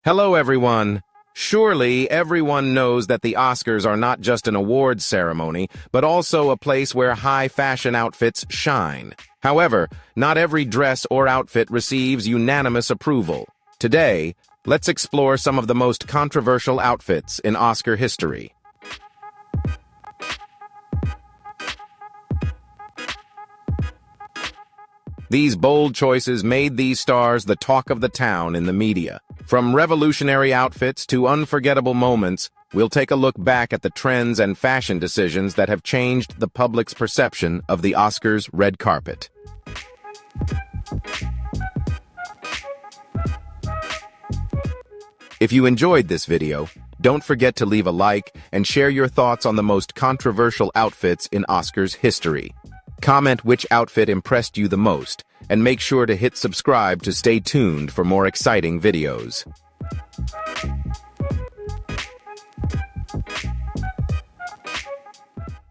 Hello, everyone. Surely everyone knows that the Oscars are not just an awards ceremony, but also a place where high-fashion outfits shine. However, not every dress or outfit receives unanimous approval. Today, let's explore some of the most controversial outfits in Oscar history. These bold choices made these stars the talk of the town in the media. From revolutionary outfits to unforgettable moments, we'll take a look back at the trends and fashion decisions that have changed the public's perception of the Oscars' red carpet. If you enjoyed this video, don't forget to leave a like and share your thoughts on the most controversial outfits in Oscars history. Comment which outfit impressed you the most, and make sure to hit subscribe to stay tuned for more exciting videos.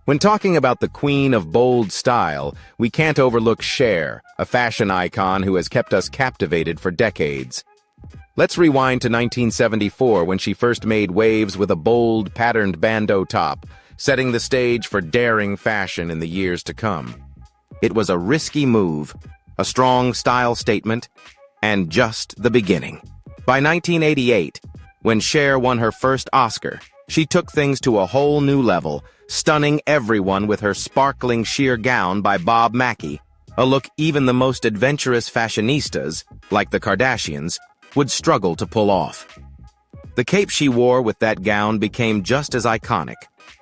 When talking about the queen of bold style, we can't overlook Cher, a fashion icon who has kept us captivated for decades. Let's rewind to 1974 when she first made waves with a bold, patterned bandeau top, setting the stage for daring fashion in the years to come. It was a risky move, a strong style statement, and just the beginning. By 1988, when Cher won her first Oscar, she took things to a whole new level, stunning everyone with her sparkling sheer gown by Bob Mackie, a look even the most adventurous fashionistas, like the Kardashians, would struggle to pull off. The cape she wore with that gown became just as iconic,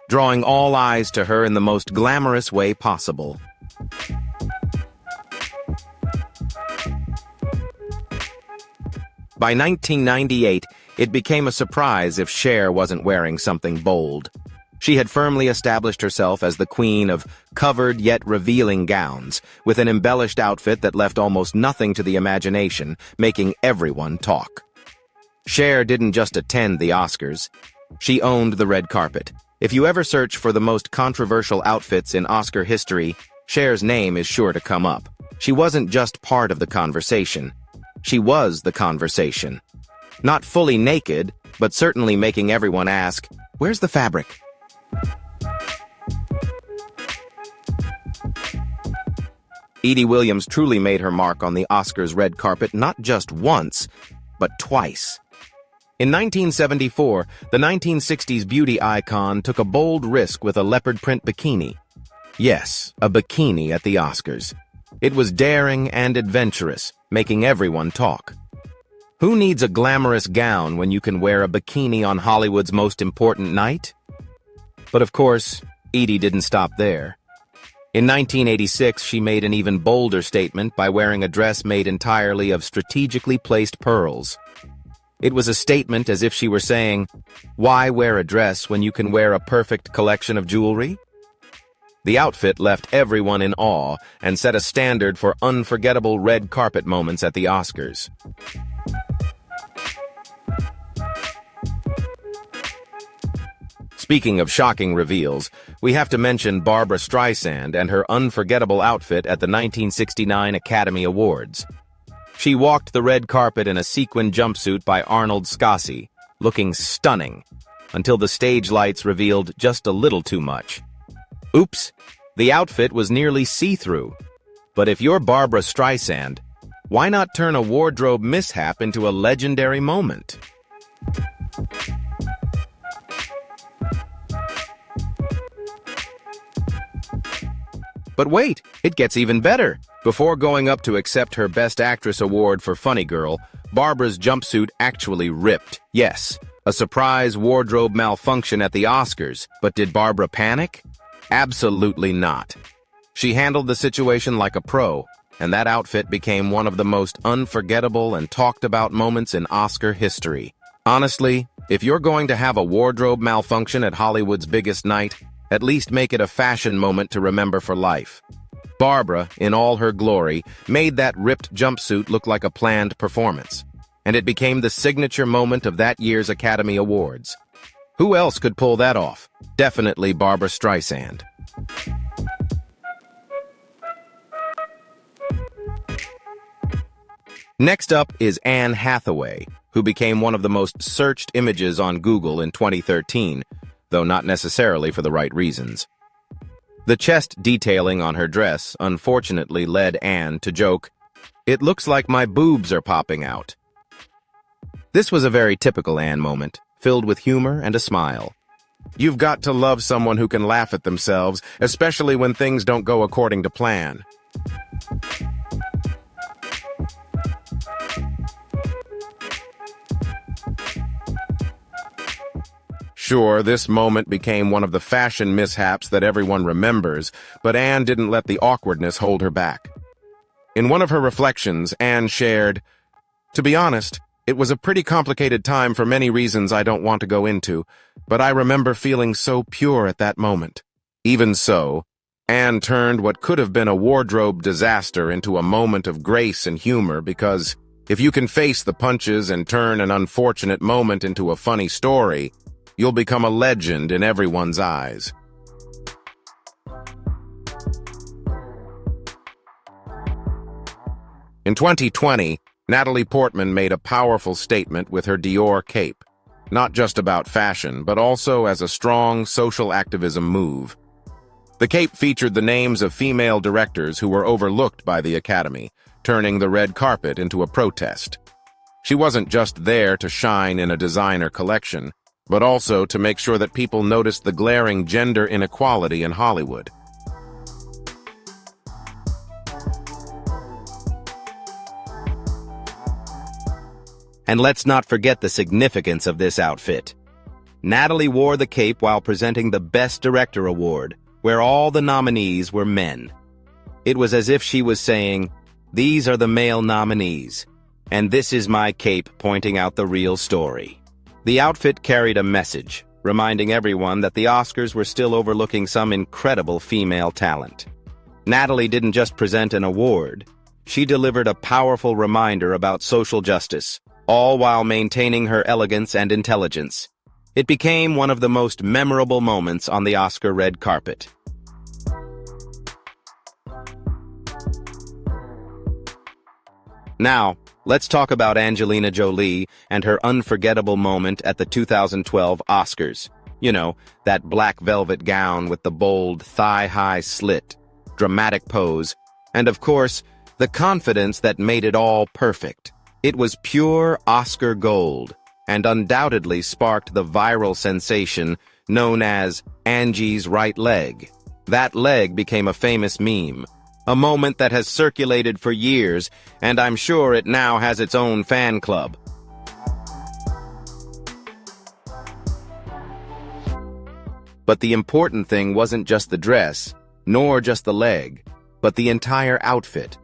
drawing all eyes to her in the most glamorous way possible. By 1998, it became a surprise if Cher wasn't wearing something bold. She had firmly established herself as the queen of covered yet revealing gowns, with an embellished outfit that left almost nothing to the imagination, making everyone talk. Cher didn't just attend the Oscars. She owned the red carpet. If you ever search for the most controversial outfits in Oscar history, Cher's name is sure to come up. She wasn't just part of the conversation. She was the conversation. Not fully naked, but certainly making everyone ask, "Where's the fabric?" Edie Williams truly made her mark on the Oscars red carpet not just once, but twice. In 1974, the 1960s beauty icon took a bold risk with a leopard print bikini. Yes, a bikini at the Oscars. It was daring and adventurous, making everyone talk. Who needs a glamorous gown when you can wear a bikini on Hollywood's most important night? But of course, Edie didn't stop there. In 1986, she made an even bolder statement by wearing a dress made entirely of strategically placed pearls. It was a statement as if she were saying, "Why wear a dress when you can wear a perfect collection of jewelry?" The outfit left everyone in awe and set a standard for unforgettable red carpet moments at the Oscars. Speaking of shocking reveals, we have to mention Barbra Streisand and her unforgettable outfit at the 1969 Academy Awards. She walked the red carpet in a sequin jumpsuit by Arnold Scassi, looking stunning, until the stage lights revealed just a little too much. Oops, the outfit was nearly see-through. But if you're Barbra Streisand, why not turn a wardrobe mishap into a legendary moment? But wait, it gets even better. Before going up to accept her Best Actress award for Funny Girl, Barbra's jumpsuit actually ripped. Yes, a surprise wardrobe malfunction at the Oscars. But did Barbra panic? Absolutely not. She handled the situation like a pro, and that outfit became one of the most unforgettable and talked about moments in Oscar history. Honestly, if you're going to have a wardrobe malfunction at Hollywood's biggest night, at least make it a fashion moment to remember for life. Barbra, in all her glory, made that ripped jumpsuit look like a planned performance, and it became the signature moment of that year's Academy Awards. Who else could pull that off? Definitely Barbra Streisand. Next up is Anne Hathaway, who became one of the most searched images on Google in 2013, though not necessarily for the right reasons. The chest detailing on her dress unfortunately led Anne to joke, "It looks like my boobs are popping out." This was a very typical Anne moment, filled with humor and a smile. You've got to love someone who can laugh at themselves, especially when things don't go according to plan. Sure, this moment became one of the fashion mishaps that everyone remembers, but Anne didn't let the awkwardness hold her back. In one of her reflections, Anne shared, "To be honest, it was a pretty complicated time for many reasons I don't want to go into, but I remember feeling so pure at that moment." Even so, Anne turned what could have been a wardrobe disaster into a moment of grace and humor because if you can face the punches and turn an unfortunate moment into a funny story, you'll become a legend in everyone's eyes. In 2020, Natalie Portman made a powerful statement with her Dior cape, not just about fashion, but also as a strong social activism move. The cape featured the names of female directors who were overlooked by the Academy, turning the red carpet into a protest. She wasn't just there to shine in a designer collection, but also to make sure that people noticed the glaring gender inequality in Hollywood. And let's not forget the significance of this outfit. Natalie wore the cape while presenting the Best Director Award, where all the nominees were men. It was as if she was saying, "These are the male nominees, and this is my cape pointing out the real story." The outfit carried a message, reminding everyone that the Oscars were still overlooking some incredible female talent. Natalie didn't just present an award, she delivered a powerful reminder about social justice, all while maintaining her elegance and intelligence. It became one of the most memorable moments on the Oscar red carpet. Now, let's talk about Angelina Jolie and her unforgettable moment at the 2012 Oscars. You know, that black velvet gown with the bold thigh-high slit, dramatic pose, and of course, the confidence that made it all perfect. It was pure Oscar gold, and undoubtedly sparked the viral sensation known as Angie's right leg. That leg became a famous meme, a moment that has circulated for years, and I'm sure it now has its own fan club. But the important thing wasn't just the dress, nor just the leg, but the entire outfit.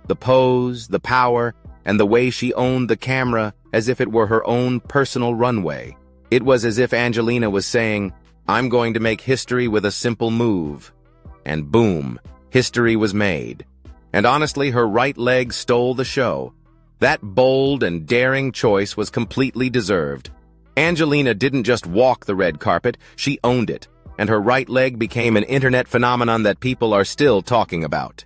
The pose, the power, and the way she owned the camera as if it were her own personal runway. It was as if Angelina was saying, "I'm going to make history with a simple move." And boom, history was made. And honestly, her right leg stole the show. That bold and daring choice was completely deserved. Angelina didn't just walk the red carpet, she owned it. And her right leg became an internet phenomenon that people are still talking about.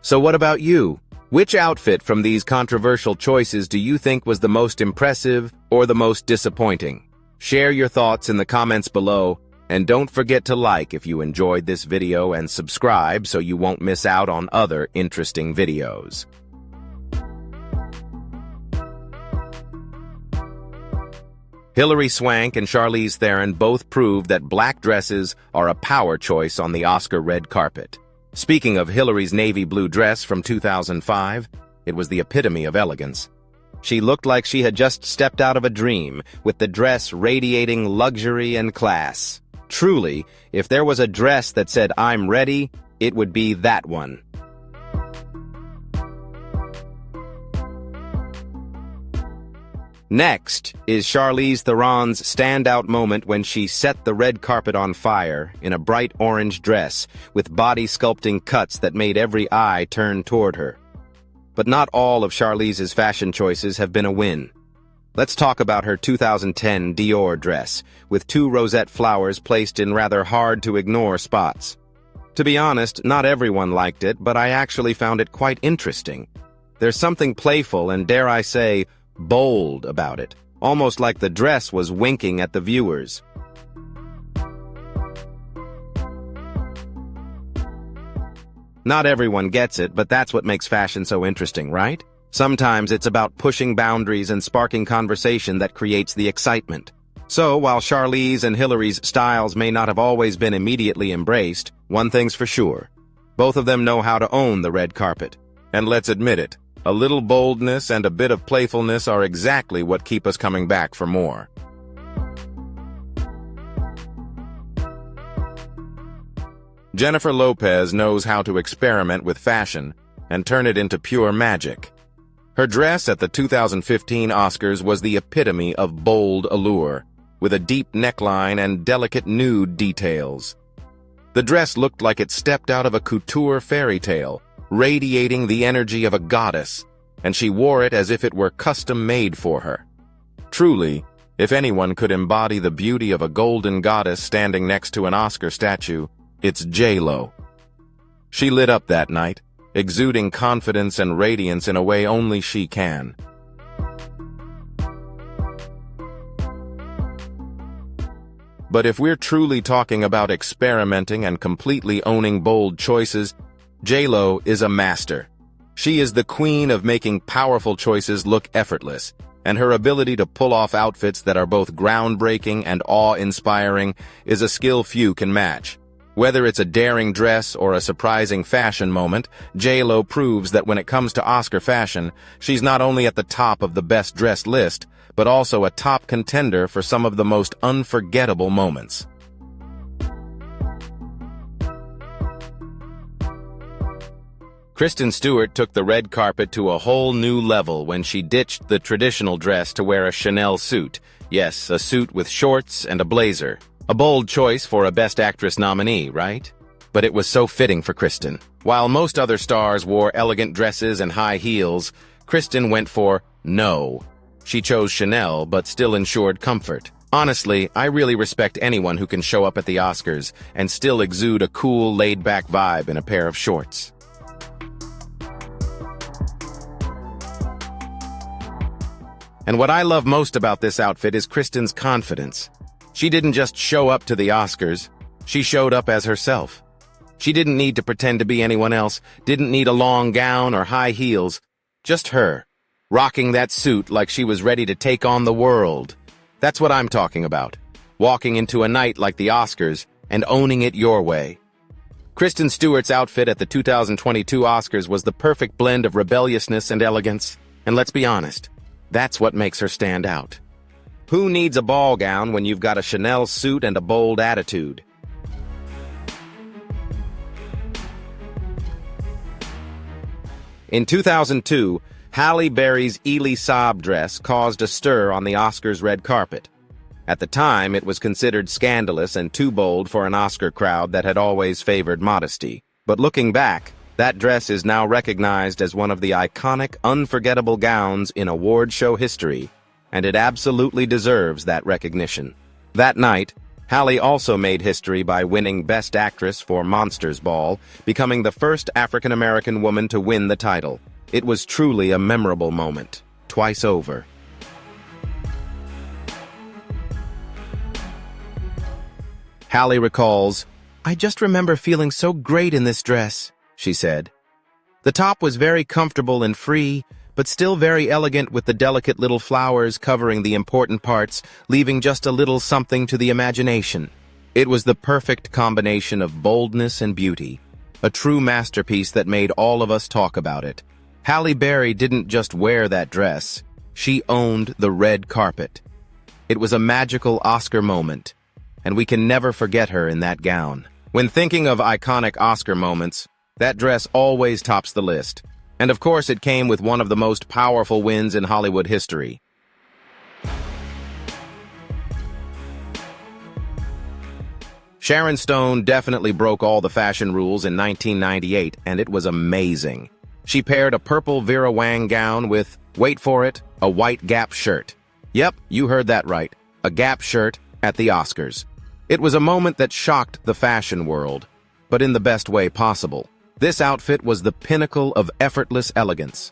So what about you? Which outfit from these controversial choices do you think was the most impressive or the most disappointing? Share your thoughts in the comments below, and don't forget to like if you enjoyed this video and subscribe so you won't miss out on other interesting videos. Hilary Swank and Charlize Theron both proved that black dresses are a power choice on the Oscar red carpet. Speaking of Hilary's navy blue dress from 2005, it was the epitome of elegance. She looked like she had just stepped out of a dream, with the dress radiating luxury and class. Truly, if there was a dress that said "I'm ready," it would be that one. Next is Charlize Theron's standout moment when she set the red carpet on fire in a bright orange dress with body sculpting cuts that made every eye turn toward her. But not all of Charlize's fashion choices have been a win. Let's talk about her 2010 Dior dress, with 2 rosette flowers placed in rather hard-to-ignore spots. To be honest, not everyone liked it, but I actually found it quite interesting. There's something playful and, dare I say, bold about it, almost like the dress was winking at the viewers. Not everyone gets it, but that's what makes fashion so interesting, right? Sometimes it's about pushing boundaries and sparking conversation that creates the excitement. So, while Charlize and Hillary's styles may not have always been immediately embraced, one thing's for sure. Both of them know how to own the red carpet. And let's admit it, a little boldness and a bit of playfulness are exactly what keep us coming back for more. Jennifer Lopez knows how to experiment with fashion and turn it into pure magic. Her dress at the 2015 Oscars was the epitome of bold allure, with a deep neckline and delicate nude details. The dress looked like it stepped out of a couture fairy tale, radiating the energy of a goddess, and she wore it as if it were custom-made for her. Truly, if anyone could embody the beauty of a golden goddess standing next to an Oscar statue, it's J.Lo. She lit up that night, exuding confidence and radiance in a way only she can. But if we're truly talking about experimenting and completely owning bold choices, J.Lo is a master. She is the queen of making powerful choices look effortless, and her ability to pull off outfits that are both groundbreaking and awe-inspiring is a skill few can match. Whether it's a daring dress or a surprising fashion moment, J.Lo proves that when it comes to Oscar fashion, she's not only at the top of the best-dressed list, but also a top contender for some of the most unforgettable moments. Kristen Stewart took the red carpet to a whole new level when she ditched the traditional dress to wear a Chanel suit. Yes, a suit with shorts and a blazer. A bold choice for a Best Actress nominee, right? But it was so fitting for Kristen. While most other stars wore elegant dresses and high heels, Kristen went for no. She chose Chanel, but still ensured comfort. Honestly, I really respect anyone who can show up at the Oscars and still exude a cool, laid-back vibe in a pair of shorts. And what I love most about this outfit is Kristen's confidence. She didn't just show up to the Oscars, she showed up as herself. She didn't need to pretend to be anyone else, didn't need a long gown or high heels, just her, rocking that suit like she was ready to take on the world. That's what I'm talking about, walking into a night like the Oscars and owning it your way. Kristen Stewart's outfit at the 2022 Oscars was the perfect blend of rebelliousness and elegance, and let's be honest, that's what makes her stand out. Who needs a ball gown when you've got a Chanel suit and a bold attitude? In 2002, Halle Berry's Elie Saab dress caused a stir on the Oscars red carpet. At the time, it was considered scandalous and too bold for an Oscar crowd that had always favored modesty. But looking back, that dress is now recognized as one of the iconic, unforgettable gowns in award show history, and it absolutely deserves that recognition. That night, Halle also made history by winning Best Actress for Monsters Ball, becoming the first African-American woman to win the title. It was truly a memorable moment, twice over. Halle recalls, "I just remember feeling so great in this dress," she said. "The top was very comfortable and free, but still very elegant with the delicate little flowers covering the important parts, leaving just a little something to the imagination. It was the perfect combination of boldness and beauty, a true masterpiece that made all of us talk about it." Halle Berry didn't just wear that dress, she owned the red carpet. It was a magical Oscar moment, and we can never forget her in that gown. When thinking of iconic Oscar moments, that dress always tops the list. And of course, it came with one of the most powerful wins in Hollywood history. Sharon Stone definitely broke all the fashion rules in 1998, and it was amazing. She paired a purple Vera Wang gown with, wait for it, a white Gap shirt. Yep, you heard that right, a Gap shirt at the Oscars. It was a moment that shocked the fashion world, but in the best way possible. This outfit was the pinnacle of effortless elegance.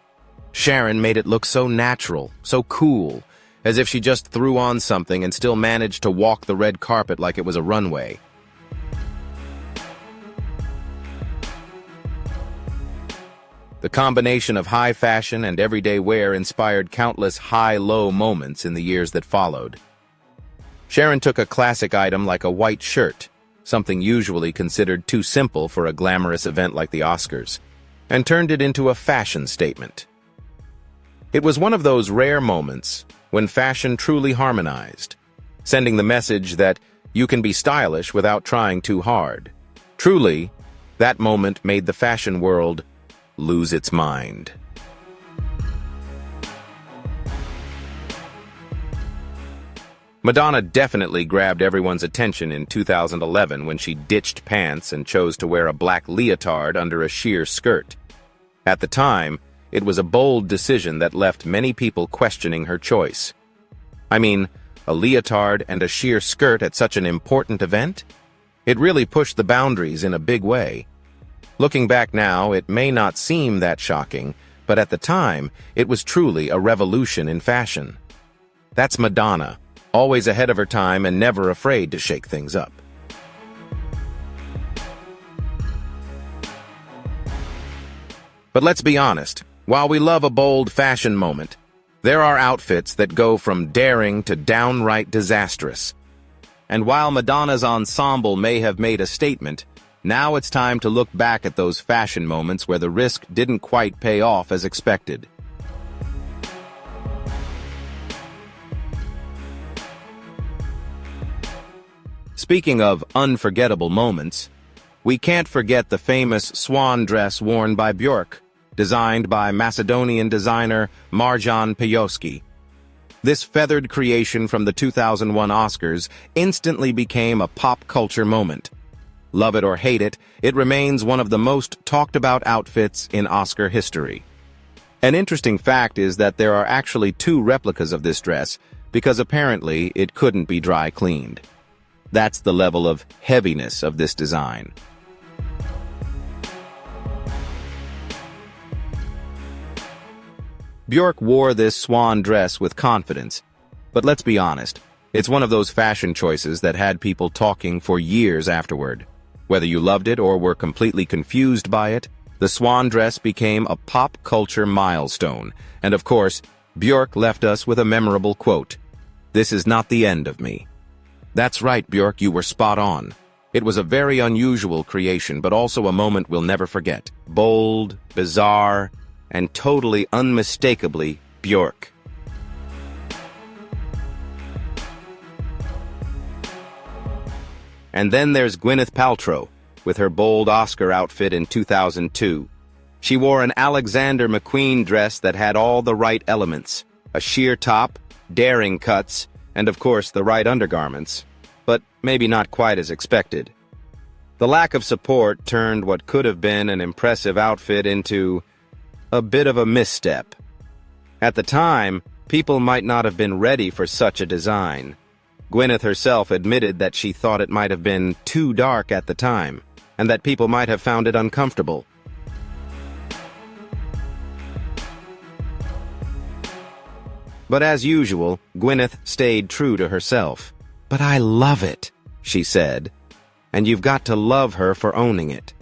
Sharon made it look so natural, so cool, as if she just threw on something and still managed to walk the red carpet like it was a runway. The combination of high fashion and everyday wear inspired countless high-low moments in the years that followed. Sharon took a classic item like a white shirt, something usually considered too simple for a glamorous event like the Oscars, and turned it into a fashion statement. It was one of those rare moments when fashion truly harmonized, sending the message that you can be stylish without trying too hard. Truly, that moment made the fashion world lose its mind. Madonna definitely grabbed everyone's attention in 2011 when she ditched pants and chose to wear a black leotard under a sheer skirt. At the time, it was a bold decision that left many people questioning her choice. I mean, a leotard and a sheer skirt at such an important event? It really pushed the boundaries in a big way. Looking back now, it may not seem that shocking, but at the time, it was truly a revolution in fashion. That's Madonna, always ahead of her time and never afraid to shake things up. But let's be honest, while we love a bold fashion moment, there are outfits that go from daring to downright disastrous. And while Madonna's ensemble may have made a statement, now it's time to look back at those fashion moments where the risk didn't quite pay off as expected. Speaking of unforgettable moments, we can't forget the famous swan dress worn by Björk, designed by Macedonian designer Marjan Pioski. This feathered creation from the 2001 Oscars instantly became a pop culture moment. Love it or hate it, it remains one of the most talked about outfits in Oscar history. An interesting fact is that there are actually 2 replicas of this dress because apparently it couldn't be dry cleaned. That's the level of heaviness of this design. Björk wore this swan dress with confidence, but let's be honest, it's one of those fashion choices that had people talking for years afterward. Whether you loved it or were completely confused by it, the swan dress became a pop culture milestone, and of course, Björk left us with a memorable quote, "This is not the end of me." That's right, Björk, you were spot on. It was a very unusual creation, but also a moment we'll never forget. Bold, bizarre, and totally unmistakably Björk. And then there's Gwyneth Paltrow, with her bold Oscar outfit in 2002. She wore an Alexander McQueen dress that had all the right elements, a sheer top, daring cuts, and of course the right undergarments, but maybe not quite as expected. The lack of support turned what could have been an impressive outfit into a bit of a misstep. At the time, people might not have been ready for such a design. Gwyneth herself admitted that she thought it might have been too dark at the time, and that people might have found it uncomfortable. But as usual, Gwyneth stayed true to herself. "But I love it," she said, and you've got to love her for owning it.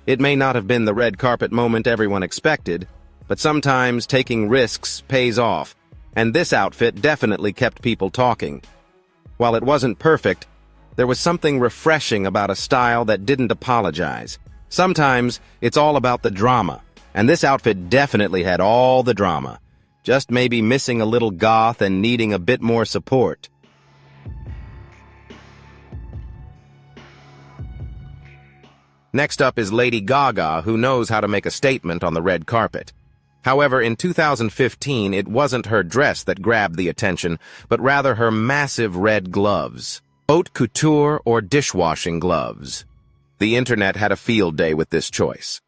It may not have been the red carpet moment everyone expected, but sometimes taking risks pays off, and this outfit definitely kept people talking. While it wasn't perfect, there was something refreshing about a style that didn't apologize. Sometimes it's all about the drama, and this outfit definitely had all the drama, just maybe missing a little goth and needing a bit more support. Next up is Lady Gaga, who knows how to make a statement on the red carpet. However, in 2015, it wasn't her dress that grabbed the attention, but rather her massive red gloves. Haute couture or dishwashing gloves. The internet had a field day with this choice.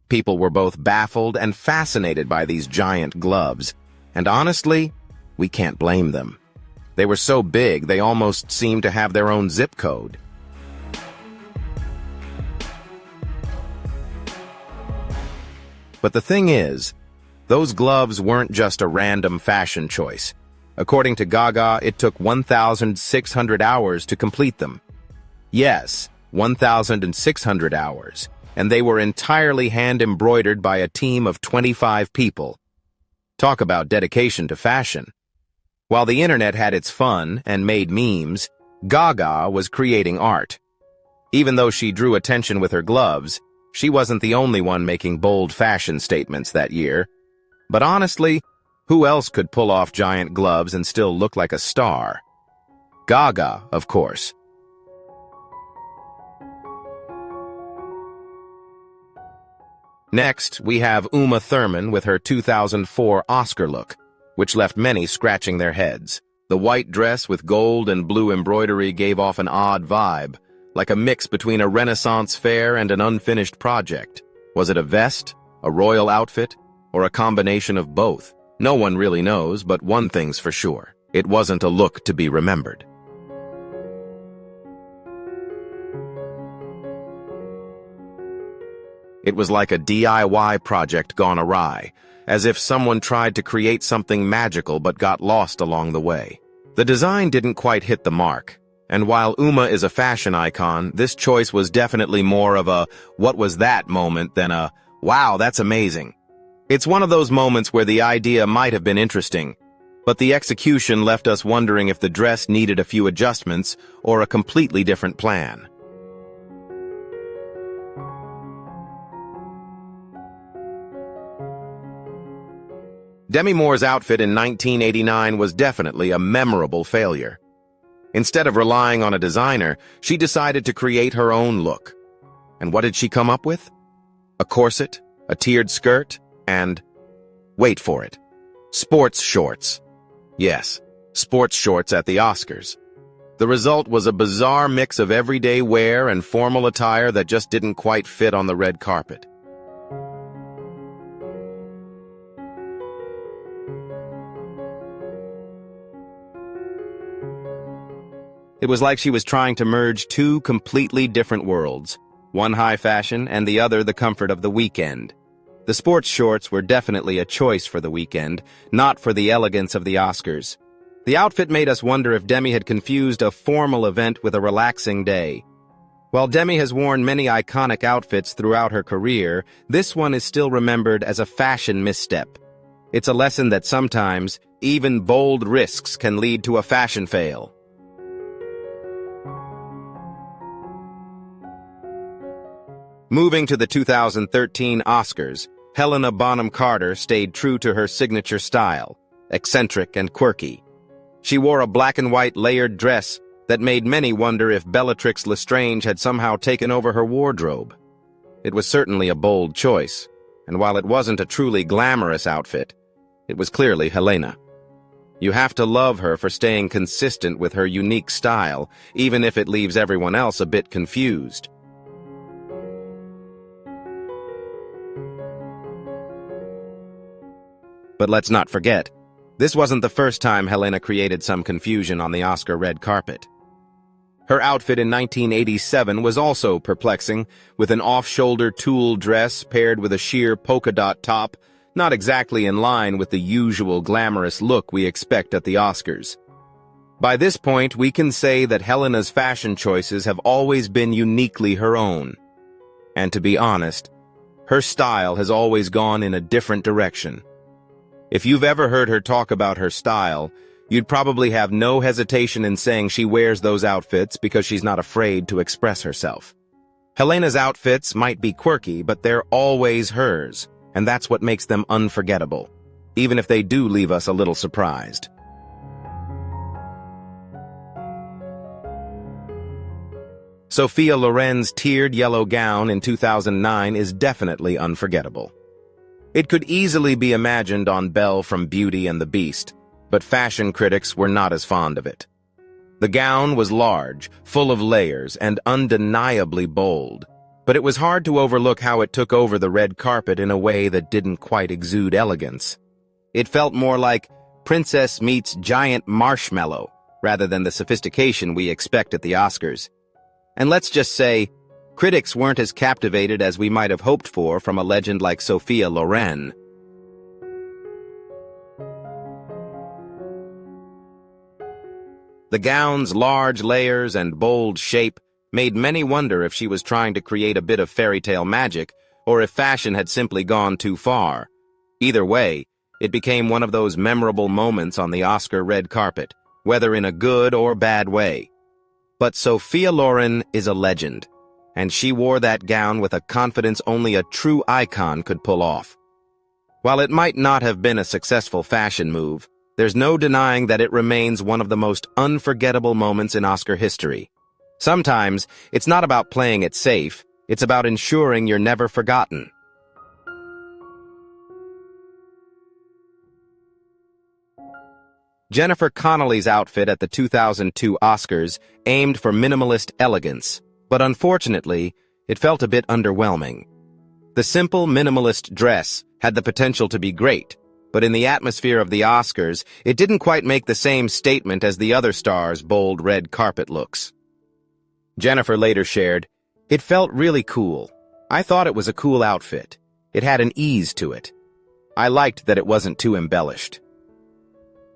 People were both baffled and fascinated by these giant gloves, and honestly, we can't blame them. They were so big, they almost seemed to have their own zip code. But the thing is, Those gloves weren't just a random fashion choice. According to Gaga, it took 1,600 hours to complete them. Yes, 1,600 hours, and they were entirely hand-embroidered by a team of 25 people. Talk about dedication to fashion. While the internet had its fun and made memes, Gaga was creating art. Even though she drew attention with her gloves, she wasn't the only one making bold fashion statements that year. But honestly, who else could pull off giant gloves and still look like a star? Gaga, of course. Next, we have Uma Thurman with her 2004 Oscar look, which left many scratching their heads. The white dress with gold and blue embroidery gave off an odd vibe, like a mix between a Renaissance fair and an unfinished project. Was it a vest, a royal outfit, or a combination of both? No one really knows, but one thing's for sure. It wasn't a look to be remembered. It was like a DIY project gone awry, as if someone tried to create something magical but got lost along the way. The design didn't quite hit the mark, and while Uma is a fashion icon, this choice was definitely more of a "what was that" moment than a "wow, that's amazing." It's one of those moments where the idea might have been interesting, but the execution left us wondering if the dress needed a few adjustments or a completely different plan. Demi Moore's outfit in 1989 was definitely a memorable failure. Instead of relying on a designer, she decided to create her own look. And what did she come up with? A corset, a tiered skirt, and, wait for it, sports shorts. Yes, sports shorts at the Oscars. The result was a bizarre mix of everyday wear and formal attire that just didn't quite fit on the red carpet. It was like she was trying to merge two completely different worlds, one high fashion and the other the comfort of the weekend. The sports shorts were definitely a choice for the weekend, not for the elegance of the Oscars. The outfit made us wonder if Demi had confused a formal event with a relaxing day. While Demi has worn many iconic outfits throughout her career, this one is still remembered as a fashion misstep. It's a lesson that sometimes, even bold risks can lead to a fashion fail. Moving to the 2013 Oscars, Helena Bonham Carter stayed true to her signature style, eccentric and quirky. She wore a black and white layered dress that made many wonder if Bellatrix Lestrange had somehow taken over her wardrobe. It was certainly a bold choice, and while it wasn't a truly glamorous outfit, it was clearly Helena. You have to love her for staying consistent with her unique style, even if it leaves everyone else a bit confused. But let's not forget, this wasn't the first time Helena created some confusion on the Oscar red carpet. Her outfit in 1987 was also perplexing, with an off-shoulder tulle dress paired with a sheer polka dot top, not exactly in line with the usual glamorous look we expect at the Oscars. By this point, we can say that Helena's fashion choices have always been uniquely her own. And to be honest, her style has always gone in a different direction. If you've ever heard her talk about her style, you'd probably have no hesitation in saying she wears those outfits because she's not afraid to express herself. Helena's outfits might be quirky, but they're always hers, and that's what makes them unforgettable, even if they do leave us a little surprised. Sophia Loren's tiered yellow gown in 2009 is definitely unforgettable. It could easily be imagined on Belle from Beauty and the Beast, but fashion critics were not as fond of it. The gown was large, full of layers, and undeniably bold, but it was hard to overlook how it took over the red carpet in a way that didn't quite exude elegance. It felt more like princess meets giant marshmallow, rather than the sophistication we expect at the Oscars. And let's just say, critics weren't as captivated as we might have hoped for from a legend like Sophia Loren. The gown's large layers and bold shape made many wonder if she was trying to create a bit of fairy tale magic or if fashion had simply gone too far. Either way, it became one of those memorable moments on the Oscar red carpet, whether in a good or bad way. But Sophia Loren is a legend, and she wore that gown with a confidence only a true icon could pull off. While it might not have been a successful fashion move, there's no denying that it remains one of the most unforgettable moments in Oscar history. Sometimes, it's not about playing it safe, it's about ensuring you're never forgotten. Jennifer Connelly's outfit at the 2002 Oscars aimed for minimalist elegance, but unfortunately, it felt a bit underwhelming. The simple minimalist dress had the potential to be great, but in the atmosphere of the Oscars, it didn't quite make the same statement as the other stars' bold red carpet looks. Jennifer later shared, "It felt really cool. I thought it was a cool outfit. It had an ease to it. I liked that it wasn't too embellished."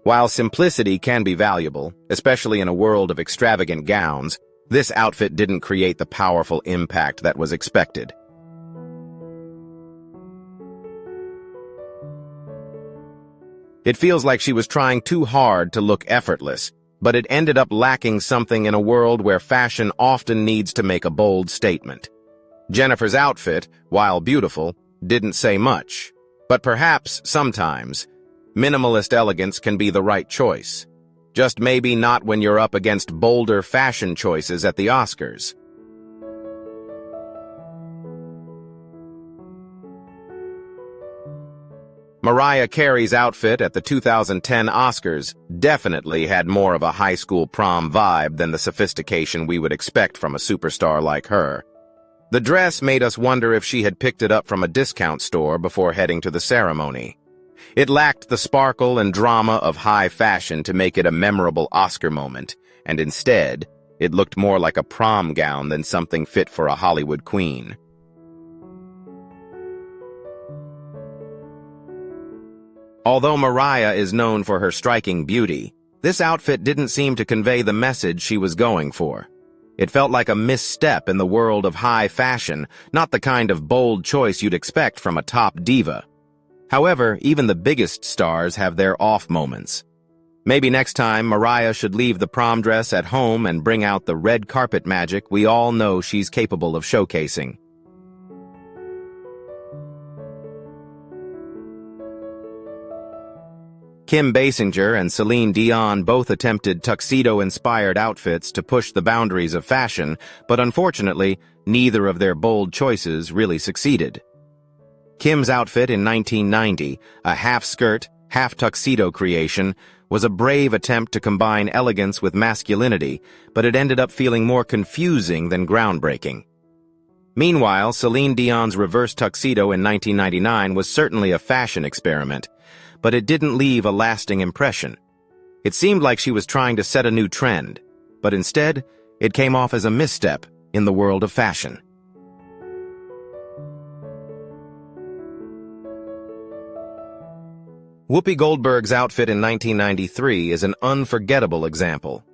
While simplicity can be valuable, especially in a world of extravagant gowns, this outfit didn't create the powerful impact that was expected. It feels like she was trying too hard to look effortless, but it ended up lacking something in a world where fashion often needs to make a bold statement. Jennifer's outfit, while beautiful, didn't say much, but perhaps, sometimes, minimalist elegance can be the right choice. Just maybe not when you're up against bolder fashion choices at the Oscars. Mariah Carey's outfit at the 2010 Oscars definitely had more of a high school prom vibe than the sophistication we would expect from a superstar like her. The dress made us wonder if she had picked it up from a discount store before heading to the ceremony. It lacked the sparkle and drama of high fashion to make it a memorable Oscar moment, and instead, it looked more like a prom gown than something fit for a Hollywood queen. Although Mariah is known for her striking beauty, this outfit didn't seem to convey the message she was going for. It felt like a misstep in the world of high fashion, not the kind of bold choice you'd expect from a top diva. However, even the biggest stars have their off moments. Maybe next time Mariah should leave the prom dress at home and bring out the red carpet magic we all know she's capable of showcasing. Kim Basinger and Celine Dion both attempted tuxedo-inspired outfits to push the boundaries of fashion, but unfortunately, neither of their bold choices really succeeded. Kim's outfit in 1990, a half-skirt, half-tuxedo creation, was a brave attempt to combine elegance with masculinity, but it ended up feeling more confusing than groundbreaking. Meanwhile, Celine Dion's reverse tuxedo in 1999 was certainly a fashion experiment, but it didn't leave a lasting impression. It seemed like she was trying to set a new trend, but instead, it came off as a misstep in the world of fashion. Whoopi Goldberg's outfit in 1993 is an unforgettable example.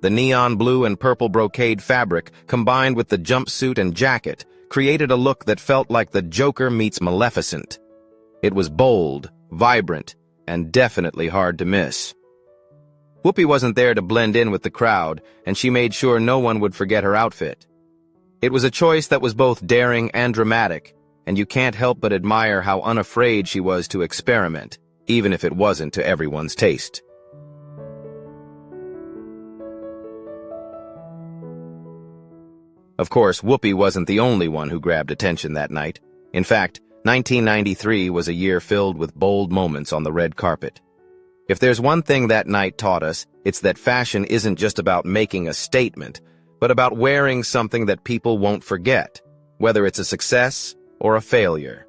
The neon blue and purple brocade fabric, combined with the jumpsuit and jacket, created a look that felt like the Joker meets Maleficent. It was bold, vibrant, and definitely hard to miss. Whoopi wasn't there to blend in with the crowd, and she made sure no one would forget her outfit. It was a choice that was both daring and dramatic, and you can't help but admire how unafraid she was to experiment, even if it wasn't to everyone's taste. Of course, Whoopi wasn't the only one who grabbed attention that night. In fact, 1993 was a year filled with bold moments on the red carpet. If there's one thing that night taught us, it's that fashion isn't just about making a statement, but about wearing something that people won't forget, whether it's a success or a failure.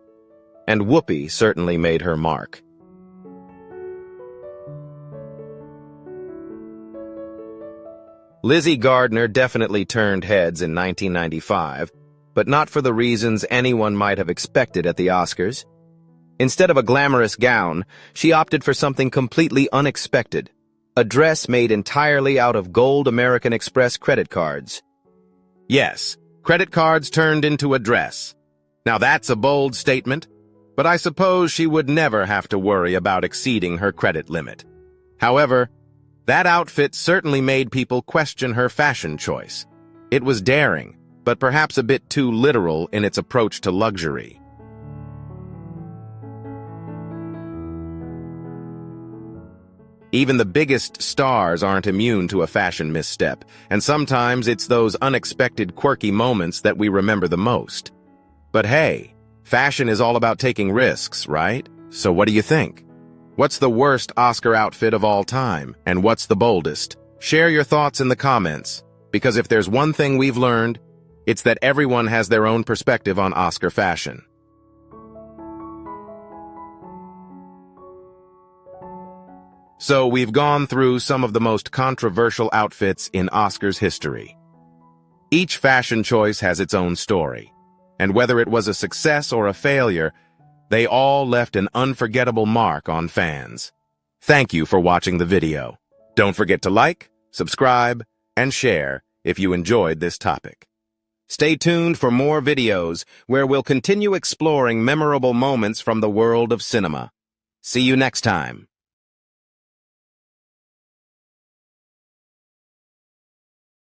And Whoopi certainly made her mark. Lizzie Gardner definitely turned heads in 1995, but not for the reasons anyone might have expected at the Oscars. Instead of a glamorous gown, she opted for something completely unexpected, A dress made entirely out of gold American Express credit cards. Yes, credit cards turned into a dress. Now that's a bold statement, but I suppose she would never have to worry about exceeding her credit limit. However, that outfit certainly made people question her fashion choice. It was daring, but perhaps a bit too literal in its approach to luxury. Even the biggest stars aren't immune to a fashion misstep, and sometimes it's those unexpected quirky moments that we remember the most. But hey, fashion is all about taking risks, right? So what do you think? What's the worst Oscar outfit of all time, and what's the boldest? Share your thoughts in the comments, because if there's one thing we've learned, it's that everyone has their own perspective on Oscar fashion. So we've gone through some of the most controversial outfits in Oscars history. Each fashion choice has its own story, and whether it was a success or a failure, they all left an unforgettable mark on fans. Thank you for watching the video. Don't forget to like, subscribe, and share if you enjoyed this topic. Stay tuned for more videos where we'll continue exploring memorable moments from the world of cinema. See you next time.